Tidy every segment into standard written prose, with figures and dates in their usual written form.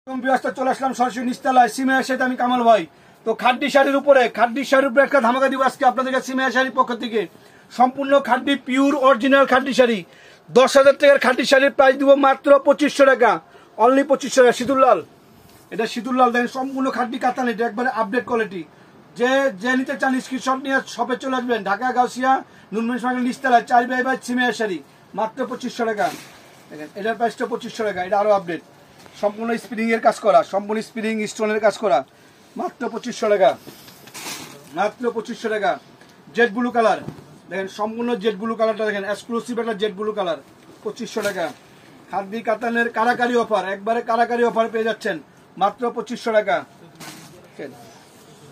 চলে আসলাম সরাসরি নিচতলায় সিমিয়া শাড়িতে। আমি কামাল ভাই। তো খাড্ডি শাড়ির উপরে একটা ধামাকা দিব আজকে আপনাদেরকে সিমিয়া শাড়ির পক্ষ থেকে। সম্পূর্ণ খাড্ডি পিওর অরিজিনাল খাড্ডি শাড়ি। 10,000 টাকার খাড্ডি শাড়ির প্রাইস দিব মাত্র 2500 টাকা, অনলি 2500 টাকা। সিঁদুর লাল, এটা সিঁদুর লাল দেখেন, সম্পূর্ণ খাড্ডি কাতান, এটা একবারে আপডেট কোয়ালিটি। যে নিতে চান স্ক্রিনশট নিয়ে শপে চলে আসবেন, ঢাকা গাউসিয়া নুনমনি সঙ্গে নিচতলায় 4x5 সিমিয়া শাড়ি মাত্র 2500 টাকা। দেখেন এটার প্রাইসটা 2500 টাকা, এটা আরো আপডেট, সম্পূর্ণ স্প্রিং এর কাজ করা, সম্পূর্ণ স্প্রিং স্টোনের কাজ করা, মাত্র 2500 টাকা, মাত্র 2500 টাকা। জেড ব্লু কালার দেখেন, সম্পূর্ণ জেড ব্লু কালারটা দেখেন, এক্সক্লুসিভ একটা জেড ব্লু কালার, 2500 টাকা। খাদ্দি কাতানের কারাকারি অফার, একবারে কারাকারি অফার পেয়ে যাচ্ছেন মাত্র 2500 টাকা।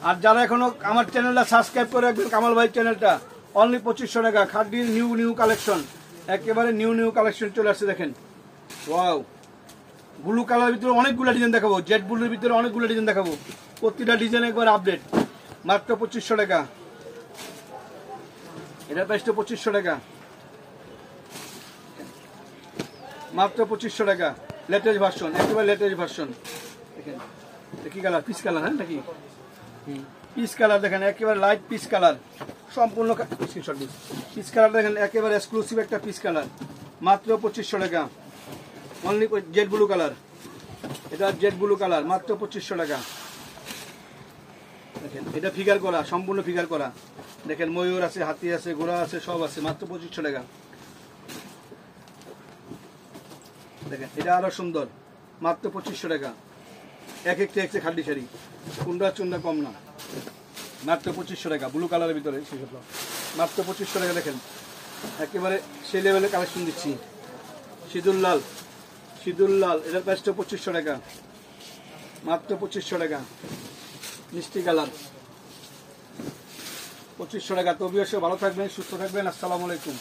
আর যারা এখনো আমার চ্যানেলটা সাবস্ক্রাইব করে রাখবেন, কামাল ভাই চ্যানেলটা, অনলি 2500 টাকা। খাদ্দির নিউ কালেকশন, একেবারে নিউ কালেকশন চলে আসছে দেখেন। ওয়াও, ব্লু কালার ভিতরে অনেকগুলো ডিজাইন দেখাবো, জেড ব্লুর ভিতরে অনেকগুলো ডিজাইন দেখাবো, প্রতিটা ডিজাইন একবার আপডেট, মাত্র 2500 টাকা। এটার প্রাইসটা 2500 টাকা, মাত্র 2500 টাকা। লেটেস্ট ভার্সন, একেবারে লেটেস্ট ভার্সন। দেখেন কি কালার, পিস কালার, হ্যাঁ নাকি পিস কালার দেখেন, একেবারে লাইট পিস কালার, সম্পূর্ণ পিস কালার দেখেন, একেবারে এক্সক্লুসিভ একটা পিস কালার, মাত্র 2500 টাকা। অনলি জেড ব্লু কালার, এটা জেড ব্লু কালার, মাত্র 2500 টাকা। দেখেন এটা ফিগার করা, সম্পূর্ণ ফিগার করা, দেখেন ময়ূর আছে, হাতি আছে, ঘোড়া আছে, সব আছে, মাত্র 2500 টাকা। দেখেন এটা আরো সুন্দর, মাত্র 2500 টাকা। একটা খাড্ডি শাড়ি, কুন্ডা চুন্ডা কম না, মাত্র 2500 টাকা। ব্লু কালারের ভিতরে মাত্র 2500 টাকা। দেখেন একেবারে সেই লেভেলের কালেকশন দিচ্ছি। সিঁদুর লাল, এটার প্রাইসটা 2500 টাকা, মাত্র 2500 টাকা। মিষ্টি কালার, 2500 টাকা। তো ভালো থাকবেন, সুস্থ থাকবেন। আসসালামু আলাইকুম।